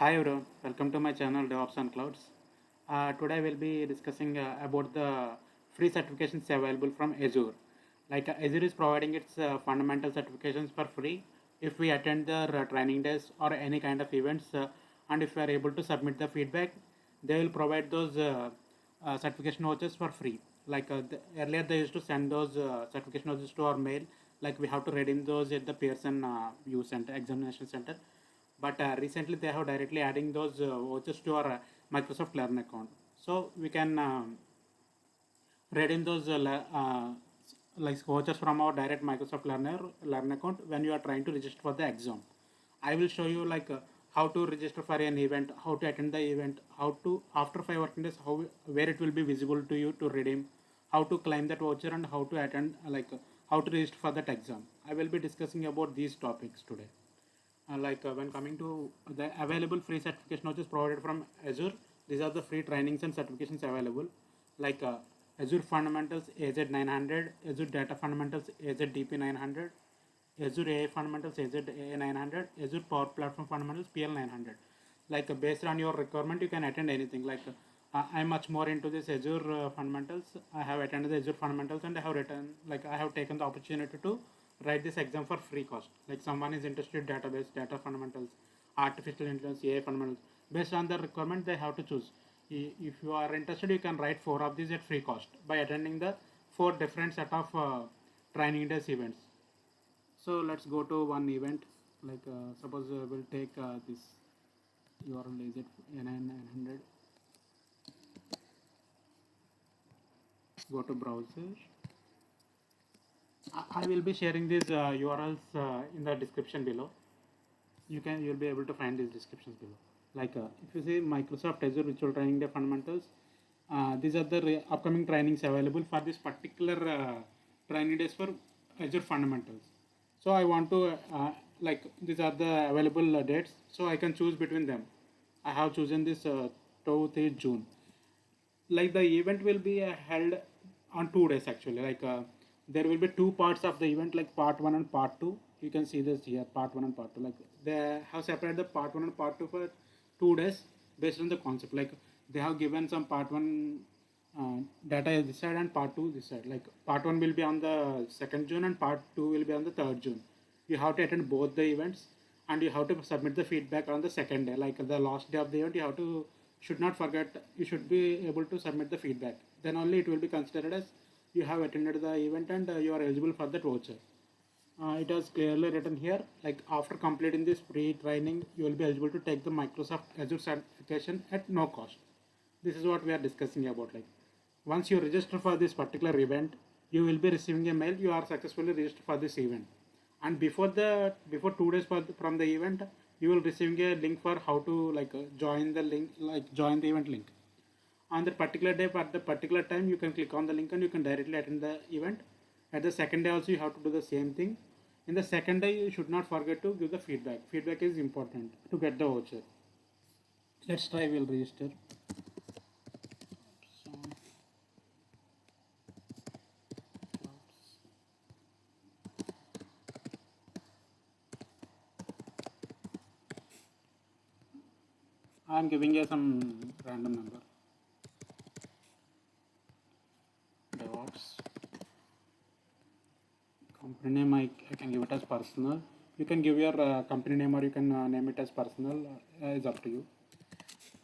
Hi everyone, welcome to my channel DevOps on Clouds. Today we'll be discussing about the free certifications available from Azure. Azure is providing its fundamental certifications for free if we attend their training days or any kind of events, and if we are able to submit the feedback, they will provide those certification vouchers for free. Earlier they used to send those certification vouchers to our mail, like we have to redeem those at the Pearson U Center examination center, but recently they have directly adding those vouchers to our Microsoft Learn account, so we can redeem those like vouchers from our direct Microsoft Learn account when you are trying to register for the exam. I will show you how to register for an event, how to attend the event, how to after 5 working days, how where it will be visible to you to redeem, how to claim that voucher, and how to attend how to register for that exam. I will be discussing about these topics today. When coming to the available free certification which is provided from Azure, these are the free trainings and certifications available, like Azure Fundamentals AZ900, Azure Data Fundamentals AZDP 900, Azure AI Fundamentals AZA 900, Azure Power Platform Fundamentals PL 900. Based on your requirement, you can attend anything. I'm much more into this Azure fundamentals. I have attended the Azure fundamentals, and I have taken the opportunity to write this exam for free cost. Like someone is interested in database, data fundamentals, artificial intelligence, AI fundamentals. Based on the requirement, they have to choose. If you are interested, you can write 4 of these at free cost by attending the 4 different set of training days events. So let's go to one event. Suppose we'll take this URL is it N900. Go to browser. I will be sharing these URLs in the description below. You'll be able to find these descriptions below. If you see Microsoft Azure Virtual Training Day Fundamentals, these are the upcoming trainings available for this particular training days for Azure Fundamentals. So I want to these are the available dates, so I can choose between them. I have chosen this 2nd June. Like the event will be held on 2 days actually. There will be two parts of the event, like part 1 and part 2. You can see this here, part 1 and part 2. Like they have separated the part 1 and part 2 for 2 days based on the concept. Like they have given some part 1 data this side and part 2 this side. Like part 1 will be on the 2nd June and part 2 will be on the 3rd June. You have to attend both the events, and you have to submit the feedback on the second day. Like the last day of the event, you have to should not forget, you should be able to submit the feedback. Then only it will be considered as you have attended the event, and you are eligible for that voucher. It has clearly written here, like after completing this free training, you will be eligible to take the Microsoft Azure certification at no cost. This is what we are discussing about. Like once you register for this particular event, you will be receiving a mail, you are successfully registered for this event. And before 2 days from the event, you will receiving a link for how to join the link, like join the event link. On that particular day, at the particular time, you can click on the link and you can directly attend the event. At the second day also, you have to do the same thing. In the second day, you should not forget to give the feedback. Feedback is important to get the voucher. Let's try. We'll register. So, I'm giving you some random number. DevOps. Company name I can give it as personal. You can give your company name, or you can name it as personal. It's up to you.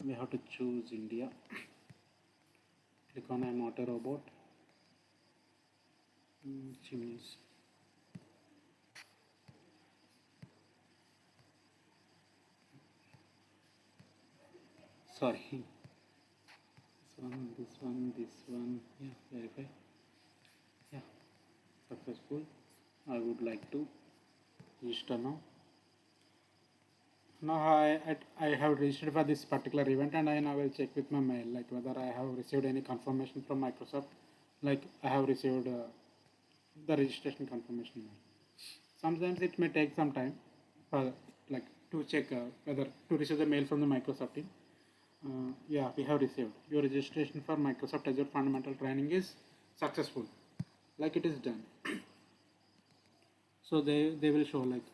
We have to choose India. Click on I'm not a robot. Chimneys. Sorry. This one. Yeah, verify. Yeah, successful. I would like to register now. Now I have registered for this particular event, and I now will check with my mail, like whether I have received any confirmation from Microsoft. Like I have received the registration confirmation mail. Sometimes it may take some time for to check whether to receive the mail from the Microsoft team. Yeah, we have received your registration for Microsoft Azure Fundamental Training is successful. Like it is done. So they will show like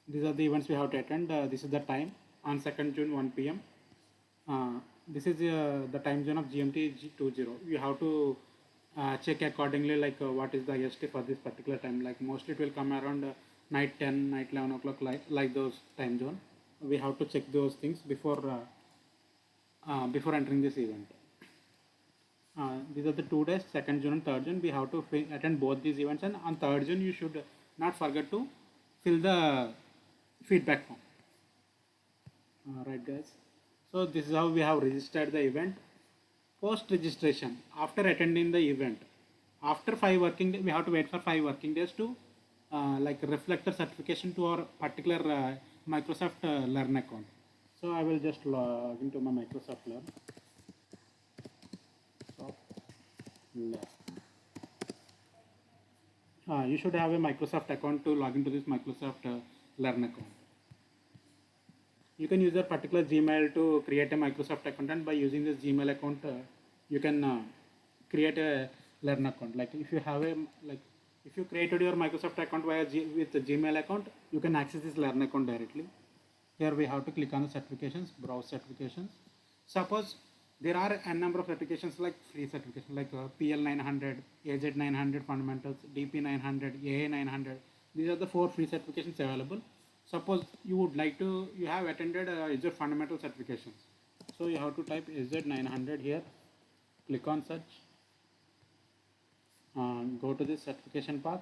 these are the events we have to attend. This is the time, on 2nd June 1 p.m. This is the time zone of GMT 20. You have to check accordingly, like what is the IST for this particular time. Like mostly it will come around night 10, night 11 o'clock, like those time zone. We have to check those things before entering this event. These are the 2 days, 2nd June and 3rd June. We have to attend both these events, and on 3rd June you should not forget to fill the feedback form. Right guys, so this is how we have registered the event. Post registration, after attending the event, after 5 working days, we have to wait for 5 working days to like reflect the certification to our particular Microsoft Learn account. So I will just log into my Microsoft Learn. You should have a Microsoft account to log into this Microsoft Learn account. You can use a particular Gmail to create a Microsoft account, and by using this Gmail account, you can create a Learn account. Like if you have if you created your Microsoft account with the Gmail account, you can access this Learn account directly. Here we have to click on the certifications, browse certifications. Suppose there are a number of certifications like free certifications like PL 900, AZ 900 fundamentals, DP 900, AA 900. These are the 4 free certifications available. Suppose you would like to, you have attended Azure fundamental certifications. So you have to type AZ 900 here, click on search, go to this certification path.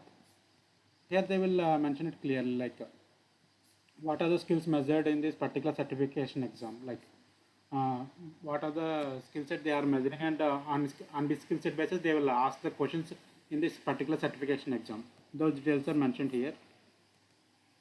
Here they will mention it clearly, like what are the skills measured in this particular certification exam, like what are the skill set they are measuring, and on this skill set basis they will ask the questions in this particular certification exam. Those details are mentioned here.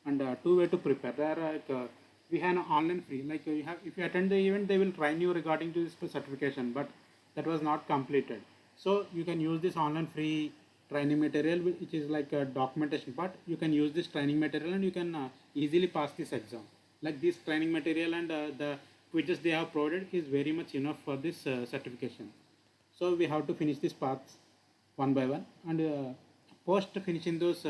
And 2 way to prepare. There are we have an online free. Like you have, if you attend the event, they will train you regarding to this certification, but that was not completed. So you can use this online free training material, which is like a documentation part. You can use this training material, and you can easily pass this exam. Like this training material and the quizzes they have provided is very much enough for this certification. So we have to finish these paths one by one, and post finishing those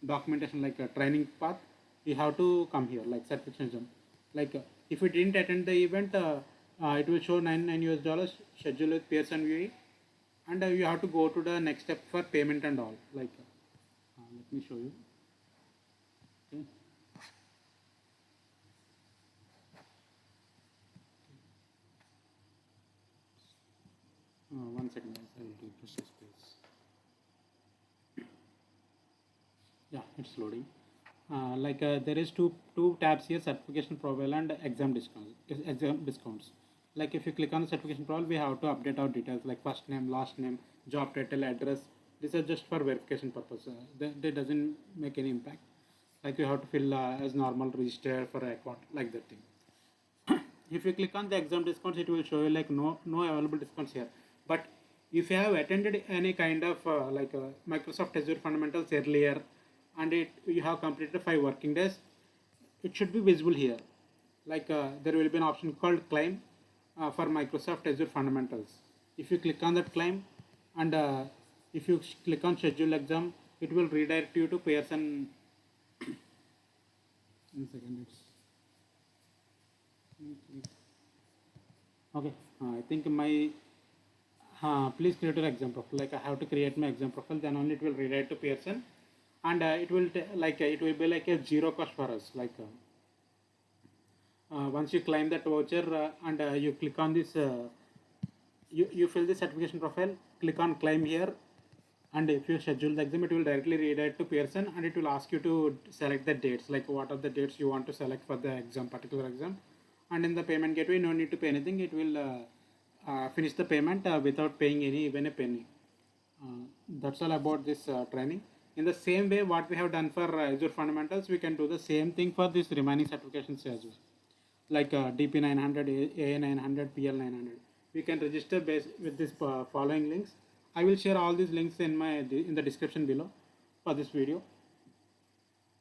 documentation like a training path, you have to come here like certification exam. Like if you didn't attend the event, it will show $99 schedule with Pearson VUE, and you have to go to the next step for payment and all. Like let me show you. Okay. One second, guys. I will refresh this page. Yeah, it's loading. There is two tabs here: certification profile and exam discounts. Like if you click on the certification profile, we have to update our details like first name, last name, job title, address. These are just for verification purpose. They doesn't make any impact. Like you have to fill as normal, register for an account, like that thing. If you click on the exam discounts, it will show you like no available discounts here. But if you have attended any kind of Microsoft Azure fundamentals earlier, and you have completed 5 working days, it should be visible here. Like there will be an option called claim for Microsoft Azure fundamentals. If you click on that claim, and if you click on schedule exam, it will redirect you to Pearson. One second, okay. I think my please create an exam profile. Like I have to create my exam profile, then only it will redirect to Pearson, and it will it will be like a zero cost for us. Like once you claim that voucher and you click on this, you fill the certification profile, click on claim here, and if you schedule the exam, it will directly redirect to Pearson, and it will ask you to select the dates, like what are the dates you want to select for the exam, particular exam. And in the payment gateway, no need to pay anything. It will finish the payment without paying even a penny. That's all about this training. In the same way, what we have done for Azure fundamentals, we can do the same thing for these remaining certifications as well. Like DP 900, AA 900, PL 900. We can register based with this following links. I will share all these links in the description below for this video.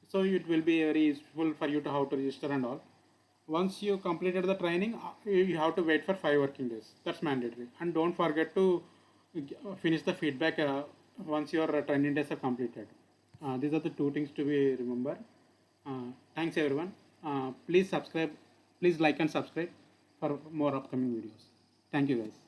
So it will be very useful for you to how to register and all. Once you completed the training, you have to wait for 5 working days. That's mandatory. And don't forget to finish the feedback once your training days are completed. These are the 2 things to be remembered. Thanks everyone. Please subscribe. Please like and subscribe for more upcoming videos. Thank you guys.